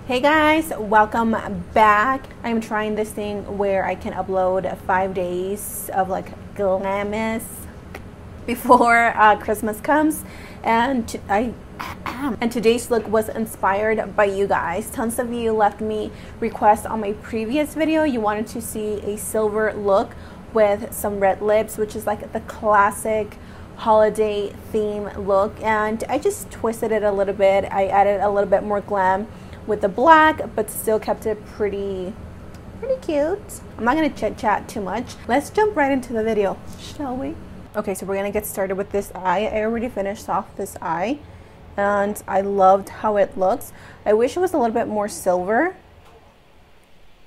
Hey guys, welcome back. I'm trying this thing where I can upload 5 days of like Glamis before Christmas comes, and today's look was inspired by you guys. Tons of you left me requests on my previous video. You wanted to see a silver look with some red lips, which is like the classic holiday theme look, and I just twisted it a little bit. I added a little bit more glam with the black, but still kept it pretty cute. I'm not gonna chit chat too much. Let's jump right into the video, shall we? Okay, so we're gonna get started with this eye. I already finished off this eye and I loved how it looks. I wish it was a little bit more silver,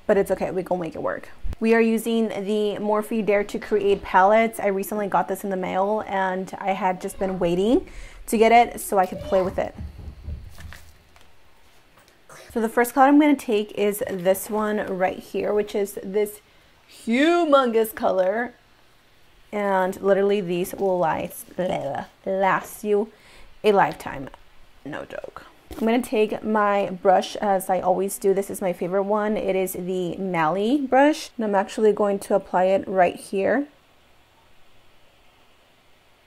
but it's okay, we gonna make it work. We are using the Morphe Dare to Create palette. I recently got this in the mail and I had just been waiting to get it so I could play with it. So the first color I'm going to take is this one right here, which is this humongous color. And literally these will last you a lifetime. No joke. I'm going to take my brush as I always do. This is my favorite one. It is the Mally brush. And I'm actually going to apply it right here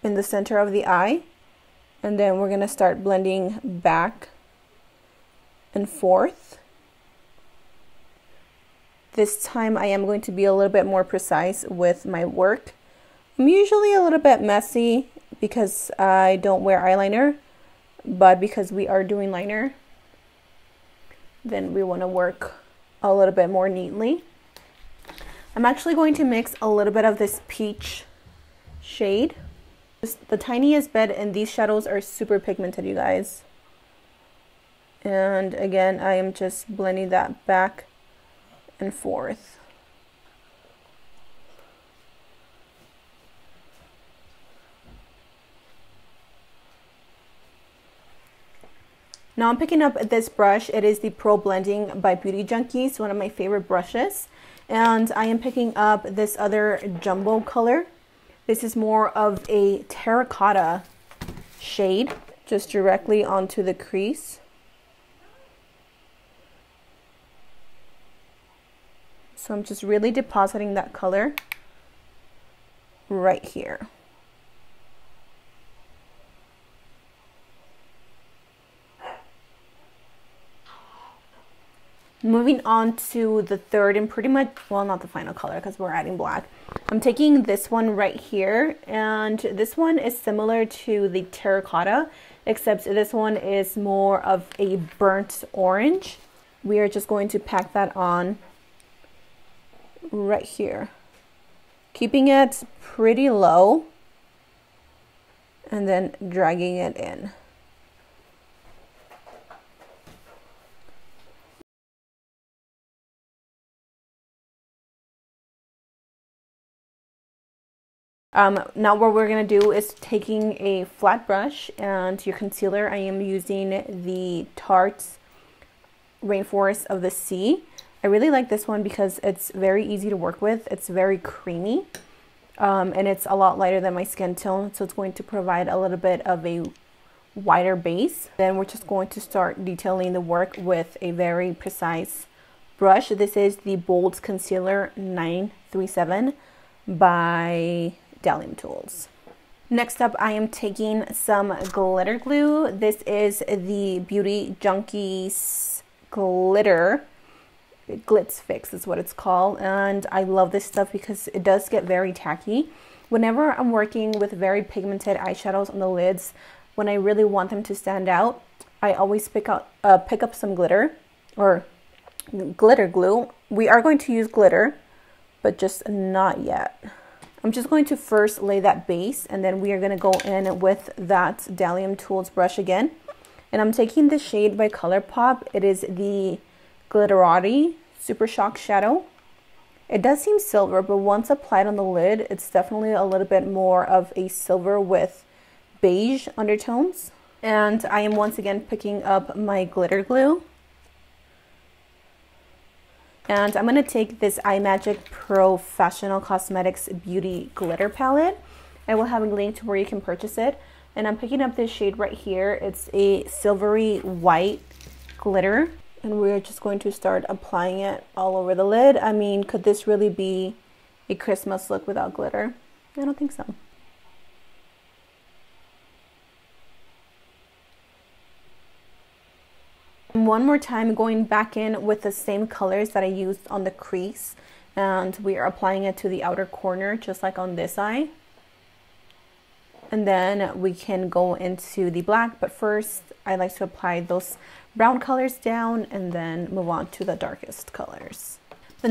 in the center of the eye. And then we're going to start blending back and forth. This time I am going to be a little bit more precise with my work. I'm usually a little bit messy because I don't wear eyeliner, but because we are doing liner, then we want to work a little bit more neatly. I'm actually going to mix a little bit of this peach shade. Just the tiniest bit, and these shadows are super pigmented, you guys. And again, I am just blending that back and forth. Now I'm picking up this brush. It is the Pro Blending by Beauty Junkies, one of my favorite brushes. And I am picking up this other jumbo color. This is more of a terracotta shade, just directly onto the crease. So I'm just really depositing that color right here. Moving on to the third and pretty much, well, not the final color because we're adding black. I'm taking this one right here, and this one is similar to the terracotta, except this one is more of a burnt orange. We are just going to pack that on right here, keeping it pretty low and then dragging it in. Now what we're going to do is taking a flat brush and your concealer. I am using the Tarte Rainforest of the Sea. I really like this one because it's very easy to work with. It's very creamy, and it's a lot lighter than my skin tone, so it's going to provide a little bit of a wider base. Then we're just going to start detailing the work with a very precise brush. This is the Bold Concealer 937 by Glam Tools. Next up, I am taking some glitter glue. This is the Beauty Junkies glitter. Glitz Fix is what it's called, and I love this stuff because it does get very tacky. Whenever I'm working with very pigmented eyeshadows on the lids, when I really want them to stand out, I always pick up some glitter or glitter glue. We are going to use glitter, but just not yet. I'm just going to first lay that base, and then we are going to go in with that Glam Tools brush again. And I'm taking the shade by ColourPop. It is the Glitterati Super Shock Shadow. It does seem silver, but once applied on the lid, it's definitely a little bit more of a silver with beige undertones. And I am once again picking up my glitter glue. And I'm going to take this iMagic Professional Cosmetics Beauty Glitter Palette. I will have a link to where you can purchase it. And I'm picking up this shade right here. It's a silvery white glitter. And we're just going to start applying it all over the lid. I mean, could this really be a Christmas look without glitter? I don't think so. And one more time, going back in with the same colors that I used on the crease, and we are applying it to the outer corner, just like on this eye. And then we can go into the black, but first I like to apply those brown colors down and then move on to the darkest colors. The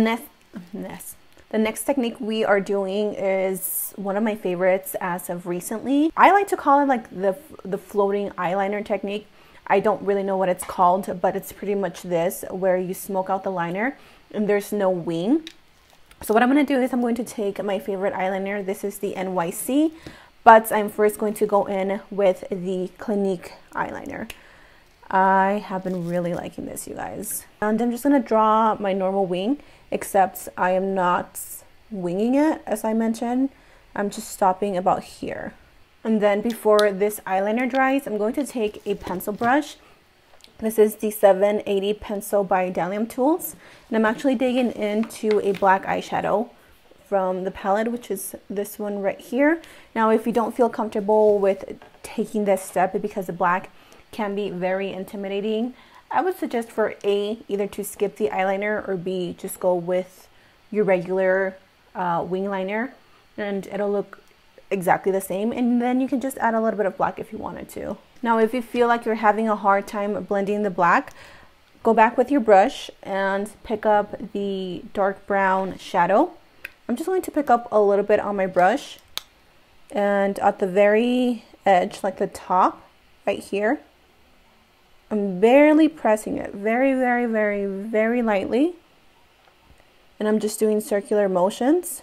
next technique we are doing is one of my favorites as of recently. I like to call it like the floating eyeliner technique. I don't really know what it's called, but it's pretty much this, where you smoke out the liner and there's no wing. So what I'm going to do is I'm going to take my favorite eyeliner. This is the NYC, but I'm first going to go in with the Clinique eyeliner. I have been really liking this, you guys. And I'm just going to draw my normal wing, except I am not winging it, as I mentioned. I'm just stopping about here. And then before this eyeliner dries, I'm going to take a pencil brush. This is the 780 pencil by Glam Tools. And I'm actually digging into a black eyeshadow from the palette, which is this one right here. Now, if you don't feel comfortable with taking this step because the black can be very intimidating, I would suggest for A, either to skip the eyeliner, or B, just go with your regular wing liner and it'll look exactly the same. And then you can just add a little bit of black if you wanted to. Now, if you feel like you're having a hard time blending the black, go back with your brush and pick up the dark brown shadow. I'm just going to pick up a little bit on my brush, and at the very edge, like the top right here, I'm barely pressing it very, very, very, very lightly, and I'm just doing circular motions.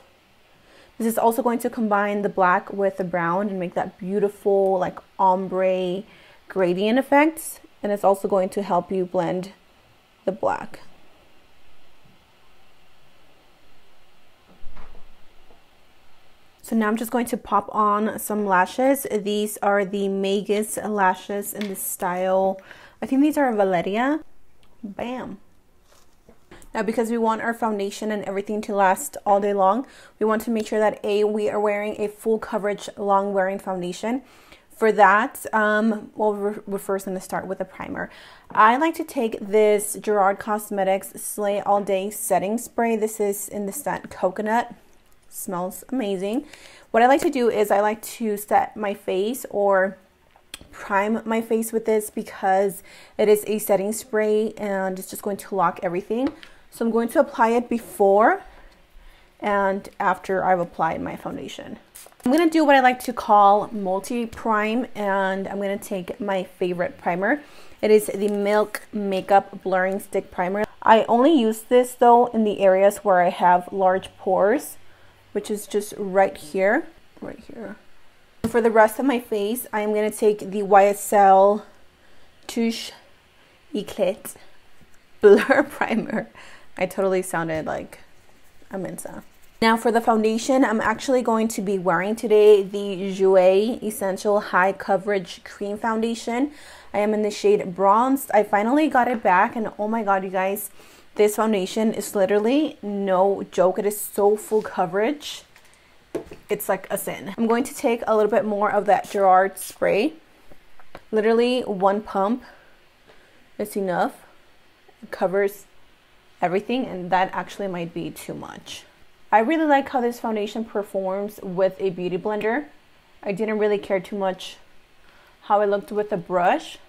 This is also going to combine the black with the brown and make that beautiful like ombre gradient effect, and it's also going to help you blend the black. So now I'm just going to pop on some lashes. These are the Magus lashes in the style, I think these are Valeria. Bam. Now, because we want our foundation and everything to last all day long, we want to make sure that A, we are wearing a full coverage, long wearing foundation. For that, we're first going to start with a primer. I like to take this Gerard Cosmetics Slay All Day Setting Spray. This is in the scent Coconut. Smells amazing. What I like to do is I like to set my face or prime my face with this because it is a setting spray and it's just going to lock everything. So I'm going to apply it before and after I've applied my foundation. I'm going to do what I like to call multi-prime, and I'm going to take my favorite primer. It is the Milk Makeup Blurring Stick Primer. I only use this though in the areas where I have large pores, which is just right here, right here. For the rest of my face, I'm going to take the YSL Touche Eclat Blur Primer. I totally sounded like a Mensa. Now for the foundation, I'm actually going to be wearing today the Jouer Essential High Coverage Cream Foundation. I am in the shade Bronze. I finally got it back, and oh my god, you guys, this foundation is literally no joke. It is so full coverage. It's like a sin. I'm going to take a little bit more of that Gerard spray. Literally one pump is enough. It covers everything, and that actually might be too much. I really like how this foundation performs with a beauty blender. I didn't really care too much how it looked with a brush,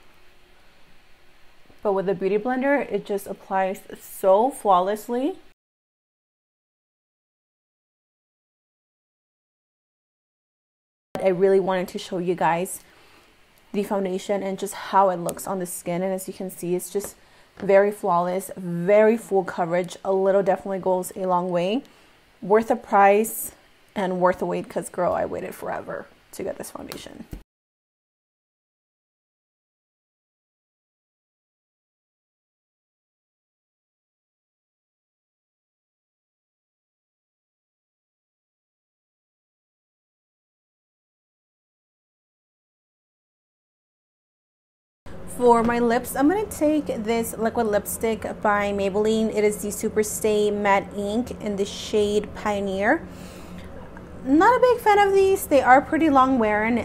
but with a beauty blender, it just applies so flawlessly. I really wanted to show you guys the foundation and just how it looks on the skin, and as you can see, it's just very flawless, very full coverage. A little definitely goes a long way. Worth the price and worth the wait, because girl, I waited forever to get this foundation. For my lips, I'm going to take this liquid lipstick by Maybelline. It is the Super Stay Matte Ink in the shade Pioneer. Not a big fan of these. They are pretty long wearing,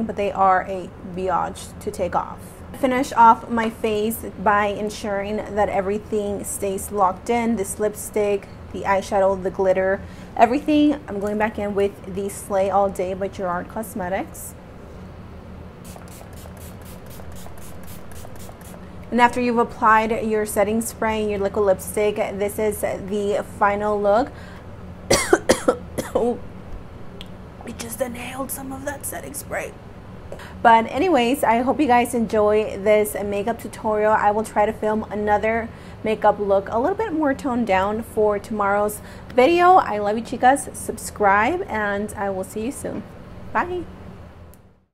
but they are a biatch to take off. Finish off my face by ensuring that everything stays locked in. This lipstick, the eyeshadow, the glitter, everything. I'm going back in with the Slay All Day by Gerard Cosmetics. And after you've applied your setting spray and your liquid lipstick, this is the final look. Oh, we just inhaled some of that setting spray. But anyways, I hope you guys enjoy this makeup tutorial. I will try to film another makeup look a little bit more toned down for tomorrow's video. I love you, chicas. Subscribe, and I will see you soon. Bye.